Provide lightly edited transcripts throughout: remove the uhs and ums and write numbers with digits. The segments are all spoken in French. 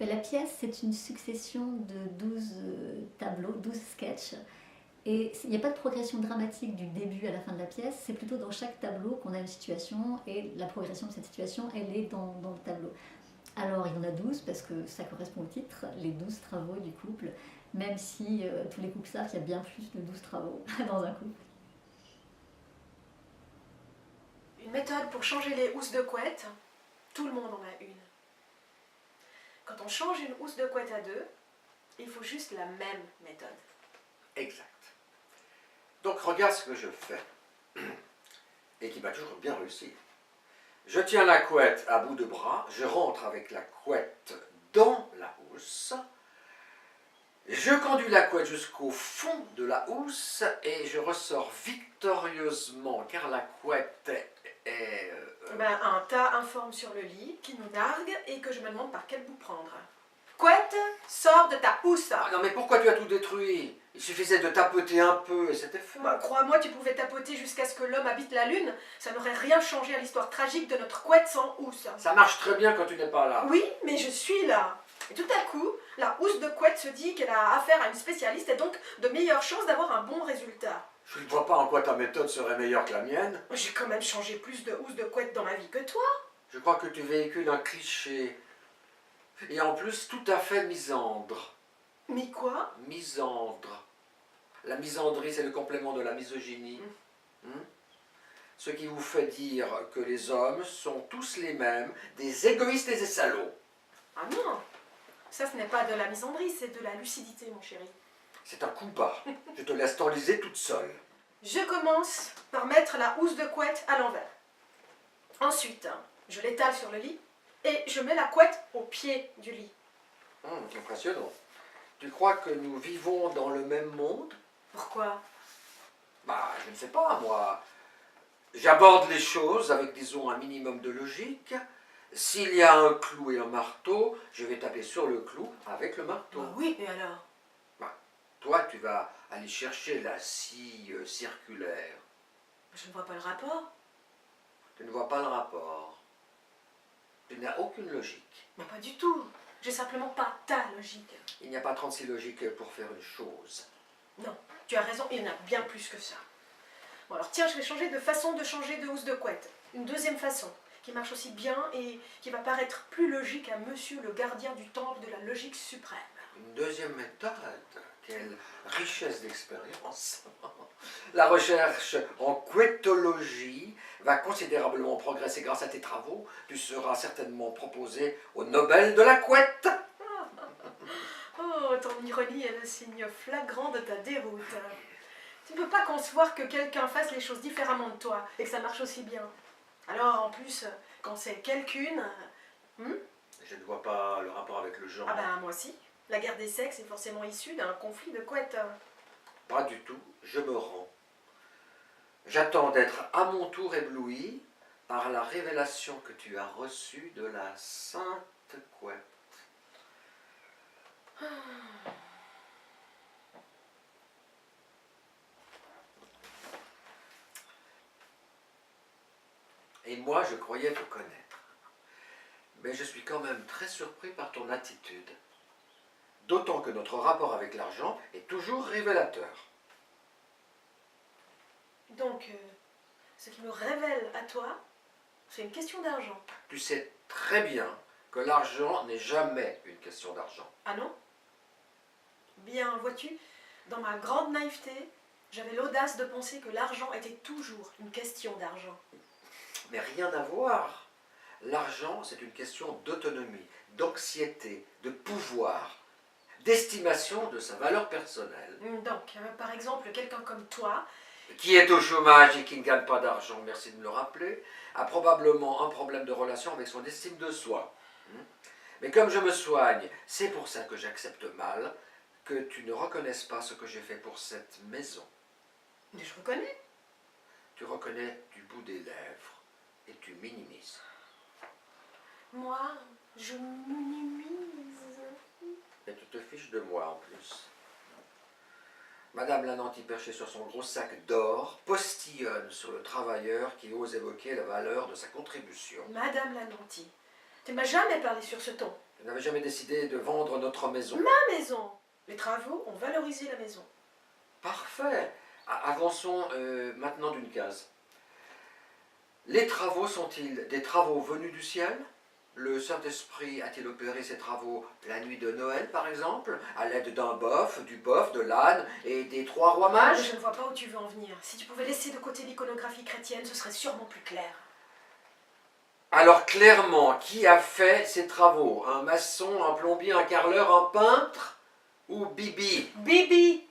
la pièce, c'est une succession de 12 tableaux, 12 sketchs. Et il n'y a pas de progression dramatique du début à la fin de la pièce, c'est plutôt dans chaque tableau qu'on a une situation et la progression de cette situation, elle est dans le tableau. Alors il y en a 12 parce que ça correspond au titre, les 12 travaux du couple, même si tous les couples savent qu'il y a bien plus de 12 travaux dans un couple. Une méthode pour changer les housses de couette, tout le monde en a une. Quand on change une housse de couette à deux, il faut juste la même méthode. Exact. Donc regarde ce que je fais, et qui m'a toujours bien réussi. Je tiens la couette à bout de bras, je rentre avec la couette dans la housse, je conduis la couette jusqu'au fond de la housse et je ressors victorieusement car la couette est... Un tas informe sur le lit qui nous nargue et que je me demande par quel bout prendre. Couette, sors de ta housse. Ah non mais pourquoi tu as tout détruit? Il suffisait de tapoter un peu et c'était fait. Crois-moi, tu pouvais tapoter jusqu'à ce que l'homme habite la lune. Ça n'aurait rien changé à l'histoire tragique de notre couette sans housse. Ça marche très bien quand tu n'es pas là. Oui, mais je suis là. Et tout à coup, la housse de couette se dit qu'elle a affaire à une spécialiste et donc de meilleures chances d'avoir un bon résultat. Je ne vois pas en quoi ta méthode serait meilleure que la mienne. J'ai quand même changé plus de housses de couette dans ma vie que toi. Je crois que tu véhicules un cliché. Et en plus, tout à fait misandre. Mais quoi? Misandre. La misandrie, c'est le complément de la misogynie. Ce qui vous fait dire que les hommes sont tous les mêmes, des égoïstes et des salauds. Ah non, ça ce n'est pas de la misandrie, c'est de la lucidité, mon chéri. C'est un coup bas. Je te laisse t'enliser toute seule. Je commence par mettre la housse de couette à l'envers. Ensuite, je l'étale sur le lit et je mets la couette au pied du lit. Impressionnant. Tu crois que nous vivons dans le même monde? Pourquoi? Je ne sais pas, moi. J'aborde les choses avec, disons, un minimum de logique. S'il y a un clou et un marteau, je vais taper sur le clou avec le marteau. Oui, et alors? Toi, tu vas aller chercher la scie circulaire. Je ne vois pas le rapport. Tu ne vois pas le rapport. Tu n'as aucune logique. Mais pas du tout. J'ai simplement pas ta logique. Il n'y a pas 36 logiques pour faire une chose. Non, tu as raison, il y en a bien plus que ça. Bon alors tiens, je vais changer de façon de changer de housse de couette. Une deuxième façon, qui marche aussi bien et qui va paraître plus logique à monsieur le gardien du temple de la logique suprême. Une deuxième méthode? Quelle richesse d'expérience! La recherche en couettologie va considérablement progresser grâce à tes travaux. Tu seras certainement proposé au Nobel de la couette. Oh, ton ironie est le signe flagrant de ta déroute. Tu ne peux pas concevoir que quelqu'un fasse les choses différemment de toi et que ça marche aussi bien. Alors, en plus, quand c'est quelqu'une... Je ne vois pas le rapport avec le genre. Moi aussi. La guerre des sexes est forcément issue d'un conflit de couettes. Pas du tout, je me rends. J'attends d'être à mon tour ébloui par la révélation que tu as reçue de la sainte couette. Et moi, je croyais te connaître. Mais je suis quand même très surpris par ton attitude. D'autant que notre rapport avec l'argent est toujours révélateur. Donc, ce qui me révèle à toi, c'est une question d'argent. Tu sais très bien que l'argent n'est jamais une question d'argent. Ah non? Bien, vois-tu, dans ma grande naïveté, j'avais l'audace de penser que l'argent était toujours une question d'argent. Mais rien à voir. L'argent, c'est une question d'autonomie, d'anxiété, de pouvoir, d'estimation de sa valeur personnelle. Donc, par exemple, quelqu'un comme toi... Qui est au chômage et qui ne gagne pas d'argent, merci de me le rappeler, a probablement un problème de relation avec son estime de soi. Mais comme je me soigne, c'est pour ça que j'accepte mal que tu ne reconnaisses pas ce que j'ai fait pour cette maison. Mais je reconnais. Tu reconnais du bout des lèvres et tu minimises. Moi, je minimise. Et tu te fiches de moi en plus. Madame la nantie perchée sur son gros sac d'or postillonne sur le travailleur qui ose évoquer la valeur de sa contribution. Madame la nantie, tu ne m'as jamais parlé sur ce ton. Vous n'avez jamais décidé de vendre notre maison. Ma maison. Les travaux ont valorisé la maison. Parfait. Avançons maintenant d'une case. Les travaux sont-ils des travaux venus du ciel? Le Saint-Esprit a-t-il opéré ces travaux la nuit de Noël, par exemple, à l'aide d'un bœuf, du bœuf, de l'âne et des 3 rois Mais mages? je ne vois pas où tu veux en venir. Si tu pouvais laisser de côté l'iconographie chrétienne, ce serait sûrement plus clair. Alors clairement, qui a fait ces travaux? Un maçon, un plombier, un carreleur, un peintre ou Bibi? Bibi!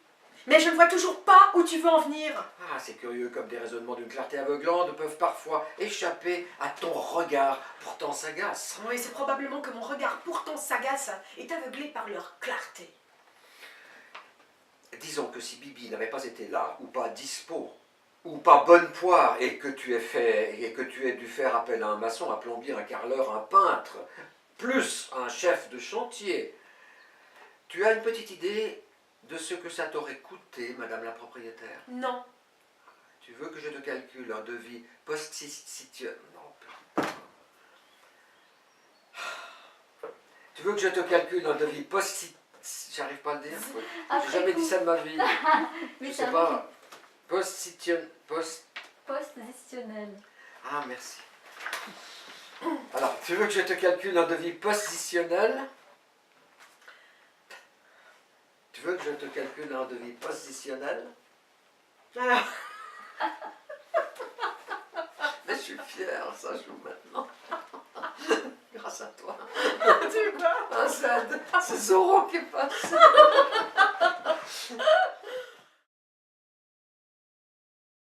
Mais je ne vois toujours pas où tu veux en venir. Ah, c'est curieux comme des raisonnements d'une clarté aveuglante peuvent parfois échapper à ton regard pourtant sagace. Oui, c'est probablement que mon regard pourtant sagace est aveuglé par leur clarté. Disons que si Bibi n'avait pas été là, ou pas dispo, ou pas bonne poire, et que tu aies dû faire appel à un maçon, un plombier, un carreleur, un peintre, plus un chef de chantier, tu as une petite idée de ce que ça t'aurait coûté, madame la propriétaire? Non. Tu veux que je te calcule un devis post-situation? Non. Tu veux que je te calcule un devis J'arrive pas à le dire. J'ai jamais dit ça de ma vie. Mais Je ça sais marche. pas. Positionnel. Ah, merci. Alors, tu veux que je te calcule un devis positionnel? Tu veux que je te calcule un devis positionnel? Alors, Mais je suis fier, ça joue maintenant. Grâce à toi. tu vois? Ah, c'est Zoro qui passe.